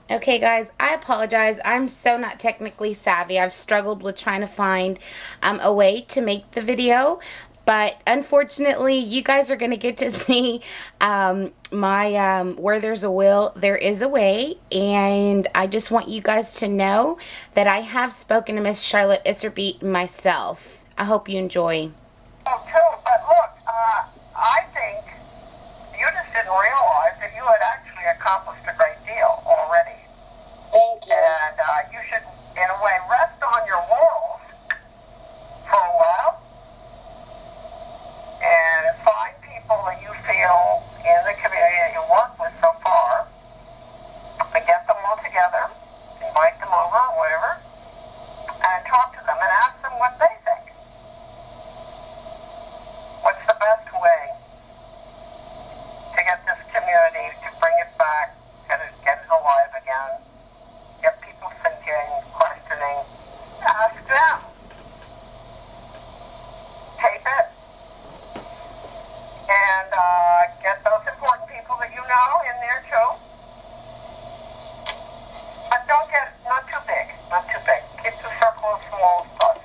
Okay, guys, I apologize. I'm so not technically savvy. I've struggled with trying to find a way to make the video. But unfortunately, you guys are going to get to see my where there's a will, there is a way. And I just want you guys to know that I have spoken to Miss Charlotte Iserbyt myself. I hope you enjoy. Oh, too, but look, I think you just didn't realize that you had actually accomplished a great deal already. Thank you. And you should, in a way, rest on your laurels for a while and find people that you feel in the community that you work with so far and get them all together, invite them over or whatever, and talk to them and ask them what they think. What's the best way to get this community, to bring it back, get it alive again, get people thinking, questioning? Ask them. Tape it. And get those important people that you know in there too. But don't get, not too big, not too big. Keep the circle of small stuff.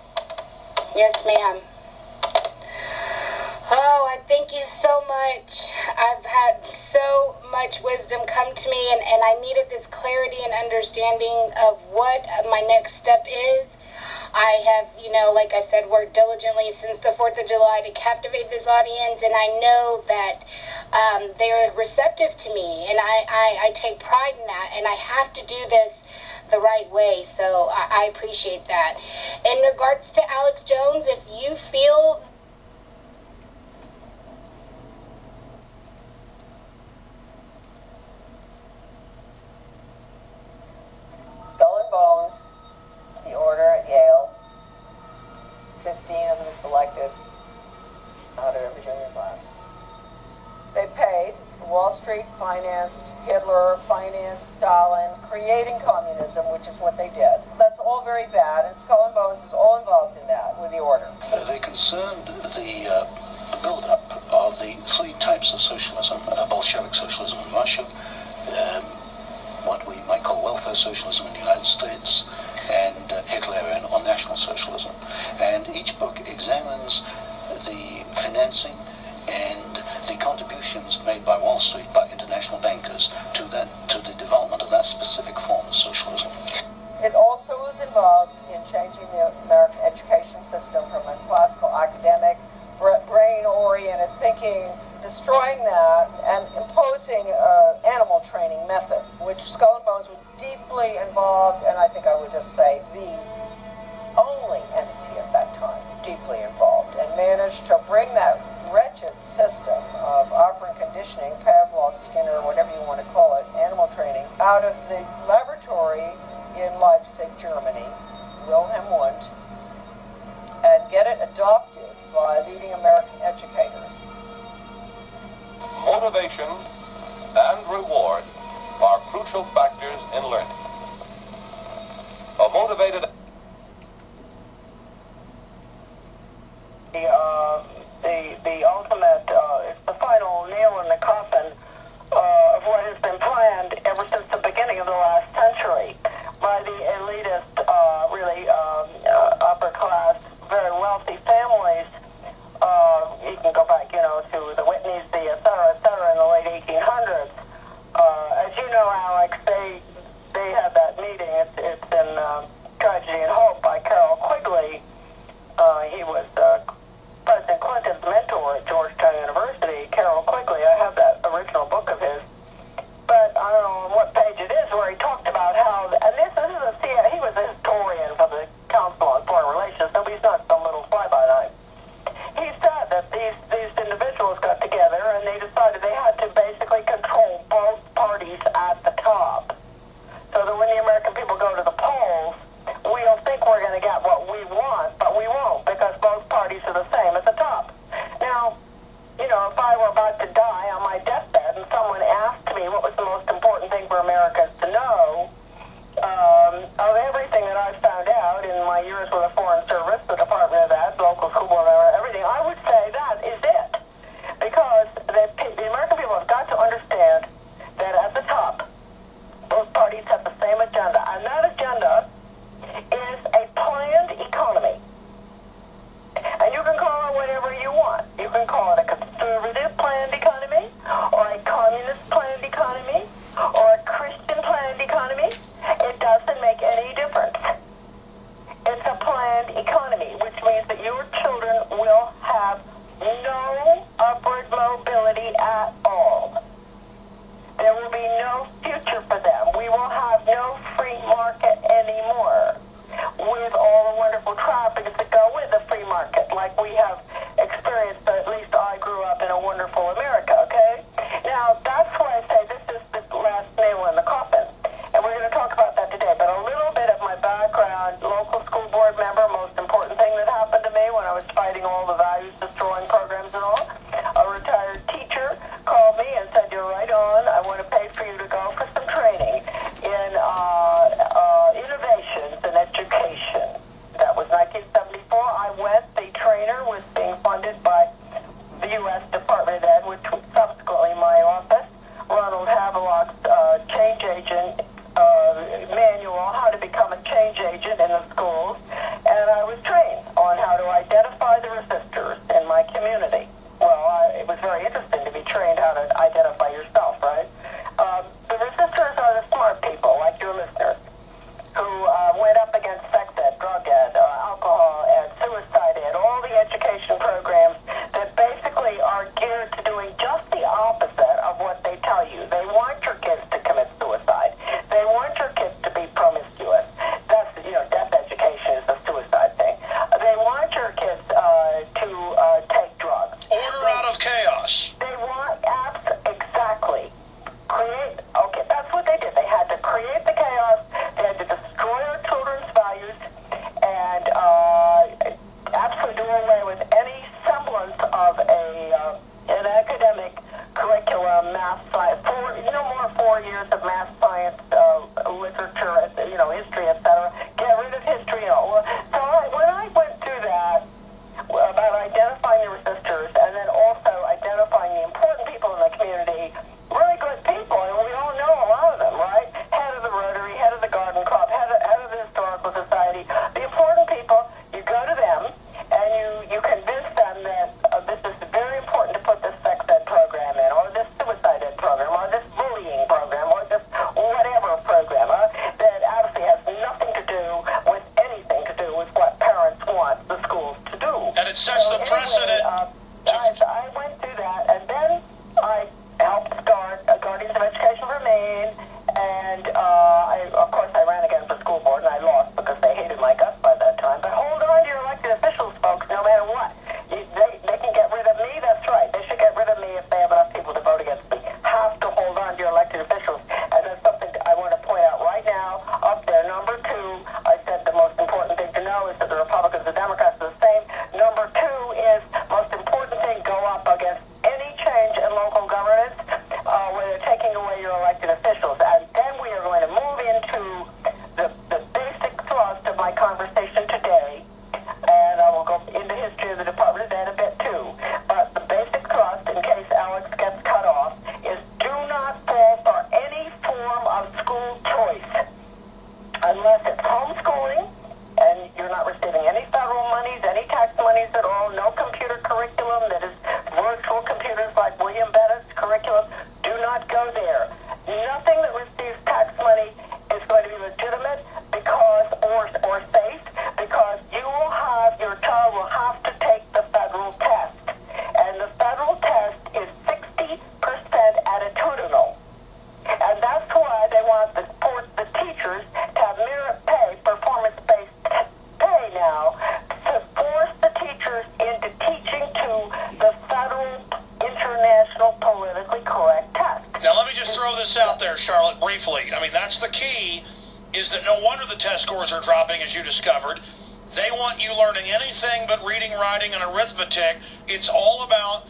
Yes, ma'am. Oh, I thank you so much. I've had so much wisdom come to me, and I needed this clarity and understanding of what my next step is. I have, like I said, worked diligently since the 4th of July to captivate this audience, and I know that they're receptive to me, and I take pride in that, and I have to do this the right way, so I appreciate that. In regards to Alex Jones, if you feel Skull and Bones, the order at Yale, 15 of them selected out of every junior class. They paid. Wall Street financed Hitler, financed Stalin, creating communism, which is what they did. That's all very bad, and Skull and Bones is all involved in that with the order. They concerned the build-up of the three types of socialism: Bolshevik socialism in Russia, what we might call welfare socialism in the United States, and Hitlerian or National Socialism. And each book examines the financing and the contributions made by Wall Street, by international bankers, to the development of that specific form of socialism. It also was involved in changing the American education system from a classical academic, brain-oriented thinking, destroying that, and imposing an animal training method, which Skull and Bones was deeply involved, and I think I would just say the only entity at that time deeply involved, and managed to bring that wretched system of operant conditioning, Pavlov, Skinner, whatever you want to call it, animal training, out of the laboratory in Leipzig, Germany, Wilhelm Wundt, and get it adopted by leading American educators. Motivation and reward are crucial factors in learning. A motivated The ultimate, it's the final nail in the coffin of what has been planned ever since the beginning of the last century by the elitist, really upper class, very wealthy families. You can go back, to the Whitneys, the et cetera, in the late 1800s. As you know, Alex, they had that meeting. It's in Tragedy and Hope by Carroll Quigley. He was President Clinton's mentor at Georgetown University, Carroll Quigley. I have that original book of his. But I don't know on what page it is where he talked about how, and this is he was a historian for the Council on Foreign Relations, so he's not some little fly-by-night. He said that these individuals got together and they decided they had to basically control both parties at the top. So that when the American people go to the polls, we'll think we're going to get what we want, but we won't, because both parties are the same at the top. Now, if unless it's homeschooling, and you're not receiving any federal monies, any tax monies at all, no computer curriculum that is virtual computers like William Bennett's curriculum, do not go there. Nothing that receives tax money is going to be legitimate because, or safe, because your child will have to take the federal test. And the federal test is 60% attitudinal. And that's why they want the teachers to have merit pay, performance-based pay now, to force the teachers into teaching to the federal, international, politically correct test. Now, let me just throw this out there, Charlotte, briefly. I mean, that's the key, is that no wonder the test scores are dropping, as you discovered. They want you learning anything but reading, writing, and arithmetic. It's all about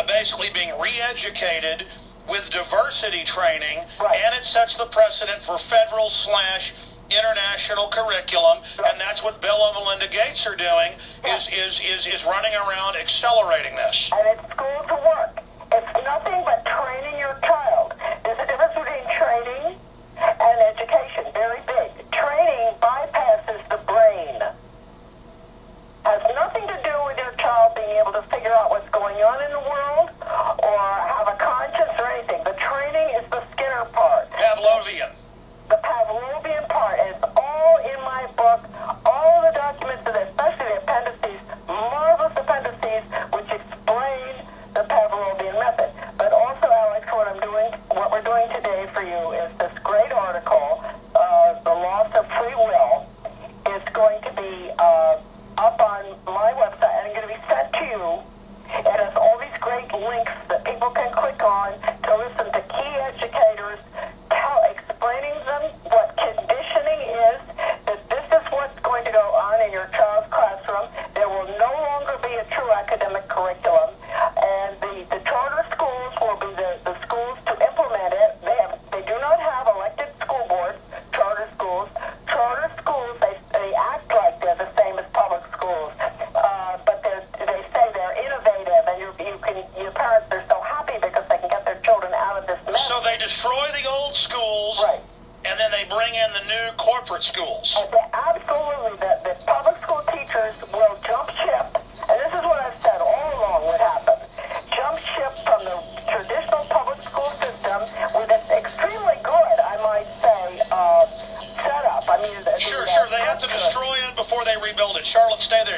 basically being re-educated with diversity training, right. And it sets the precedent for federal/international curriculum, right. And that's what Bill and Melinda Gates are doing, is running around accelerating this. And it's school to work. It's nothing but training your child. There's a difference between training and education, very big. Training bypasses the brain. Has nothing to do with your child being able to figure out what's going on in the world or have a conscience or anything. The training is the Skinner part. Pavlovian. The Pavlovian part. And it's all in my book. All the documents, especially the appendices, marvelous appendices, which explain the Pavlovian method. But also, Alex, what we're doing today for you is this great article, The Loss of Free Will, is going to be up on my website and going to be sent to you. It has all these great links that people can click on to listen to key educators explaining them what conditioning is, that this is what's going to go on in your child's classroom. There will no longer be a true academic curriculum, and the charter schools will be the schools to implement it. They do not have elected school boards, charter schools. Charter schools, they act like they're the same as public schools, but they say they're innovative, and your parents are so happy because they can get their children out of this mess. So they destroy the old schools, Right. And then they bring in the new corporate schools. Absolutely, the public school teachers will jump ship, and this is what I've said all along would happen. Jump ship from the traditional public school system with its extremely good, I might say, setup. I mean, Sure. They have to destroy it before they rebuild it. Charlotte, stay there.